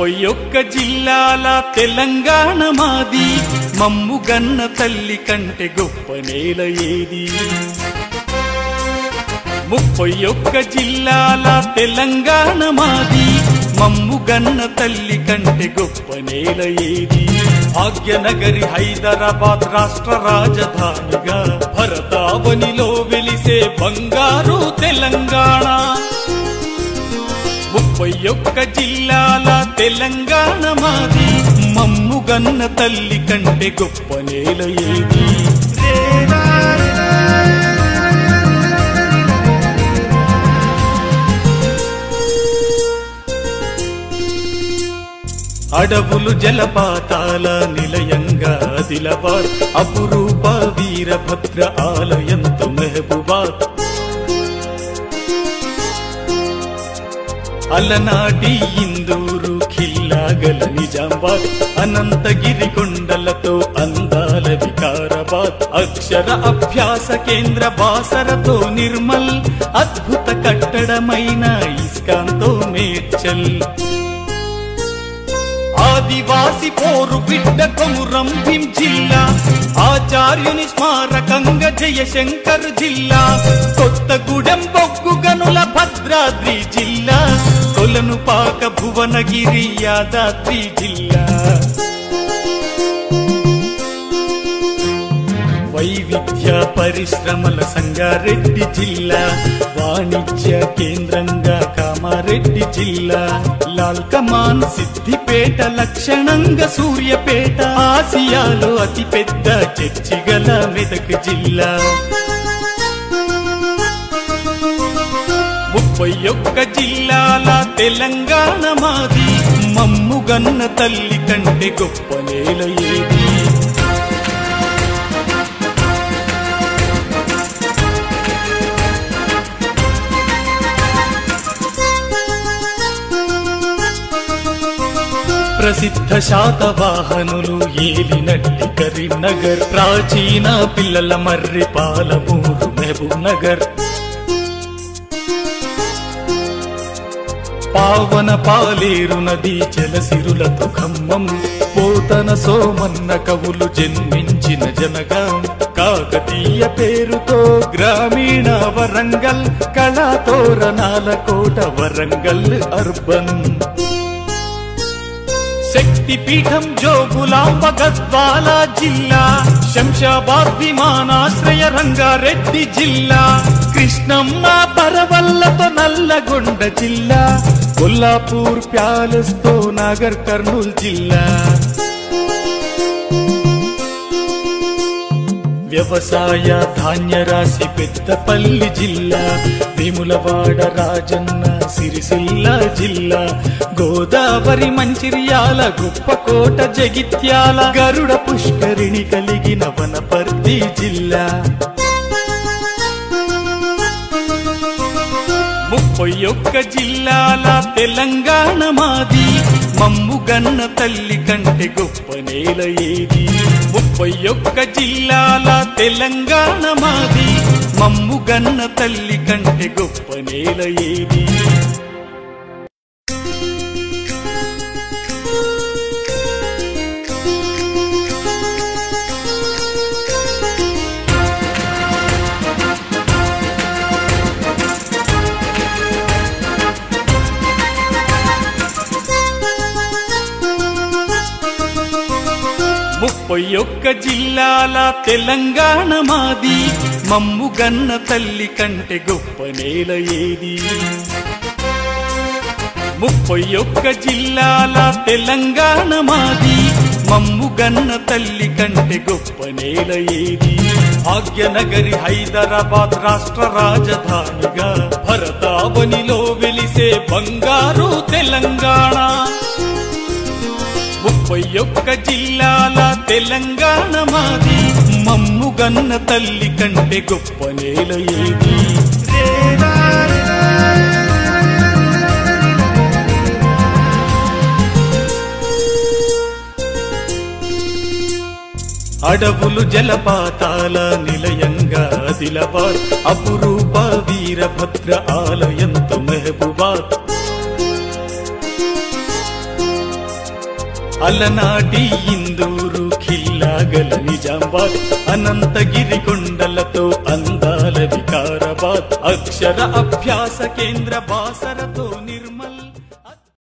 31 జిల్లాల తెలంగాణ మాది, మమ్ముగన్న తల్లి కంటే గొప్ప నేల ఏది? 31 జిల్లాల తెలంగాణ మాది, మమ్ముగన్న తల్లి కంటే గొప్ప నేల ఏది? భాగ్యనగరి హైదరాబాద్ రాష్ట్ర రాజధానిగా, భరతావనిలో వెలిసే బంగారు తెలంగాణ. 31 జిల్లాల తెలంగాణ మాది, మమ్ముగన్న తల్లి కంటే గొప్ప నేల ఏది? అడవులు జలపాతాల నిలయంగా ఆదిలాబాద్, అపురూప వీరభద్ర ఆలయంతో మెహబూబాద్. అలనాటి ఇందూరు ఖిల్లాగల నిజామాబాద్, అనంతగిరి కొండలతో అందాల వికారాబాద్. అక్షర అభ్యాస కేంద్ర బాసరతో నిర్మల్, అద్భుత కట్టడమైన ఇస్కాన్తో మేడ్చల్. ఆదివాసి పోరు బిడ్డ కొమురం భీం జిల్లా, ఆచార్యుని స్మారకంగా జయశంకర్ జిల్లా. కొత్తగూడెం బొగ్గు గనుల భద్రాద్రి జిల్లా, కొలనుపాక భువనగిరి యాదాద్రి జిల్లా. వైవిధ్య పరిశ్రమల సంగారెడ్డి జిల్లా, వాణిజ్య కేంద్రంగా కామారెడ్డి జిల్లా. లాల్ కమాన్ సిద్దిపేట, లక్షణంగా సూర్యపేట. ఆసియాలో అతిపెద్ద చర్చిగల మెదక్ జిల్లా. 31 జిల్లాల తెలంగాణ మాది, మమ్ముగన్న తల్లి కంటే గొప్ప నేల ఏది? ప్రసిద్ధ శాతవాహనులు ఏలినట్టి కరీంనగర్, ప్రాచీన పిల్లల మర్రి పాలమూరు మహబూబ్ నగర్. పావన పాలేరు నది జలసిరులతో ఖమ్మం, పోతన సోమన్న కవులు జన్మించిన జనగాం. కాకతీయ పేరుతో గ్రామీణ వరంగల్, కళాతోరణాల కోట వరంగల్ అర్బన్. శక్తిపీఠం జోగులాంబ గద్వాల జిల్లా, శంషాబాద్ విమానాశ్రయ రంగారెడ్డి జిల్లా. కృష్ణమ్మ పరవల్లతో నల్లగొండ జిల్లా, కొల్లాపూర్ ప్యాలెస్ తో నాగర్ కర్నూల్ జిల్లా. వ్యవసాయ ధాన్య రాశి పెద్దపల్లి జిల్లా, వేములవాడ రాజన్న సిరిసిల్ల జిల్లా. గోదావరి మంచిర్యాల, గుప్పకోట జగిత్యాల. గరుడ పుష్కరిణి కలిగిన వనపర్తి జిల్లా. 31 జిల్లాల తెలంగాణ మాది, మమ్ముగన్న తల్లి కంటే గొప్ప నేల ఏది? 31 జిల్లాల తెలంగాణ మాది, మమ్ముగన్న తల్లి కంటే గొప్ప నేల ఏది? ఒక్క జిల్లాల తెలంగాణ మాది, మమ్ముగన్న తల్లి కంటే గొప్ప నేల ఏది? 31 జిల్లాల తెలంగాణ మాది, మమ్ముగన్న తల్లి కంటే గొప్ప నేల ఏది? భాగ్యనగరి హైదరాబాద్ రాష్ట్ర రాజధానిగా, భరతావనిలో వెలిసే బంగారు తెలంగాణ. 31 జిల్లాల తెలంగాణ మాది, మమ్ముగన్న తల్లి కంటే గొప్ప నేల ఏది? అడవులు జలపాతాల నిలయంగా ఆదిలాబాద్, అపురూప వీరభద్ర ఆలయంతో మెహబూబాద్. అలనాటి ఇందూరు ఖిల్లాగల నిజామాబాద్ అనంతగిరి కొండలతో అందాల వికారాబాద్ అక్షర అభ్యాస కేంద్ర బాసరతో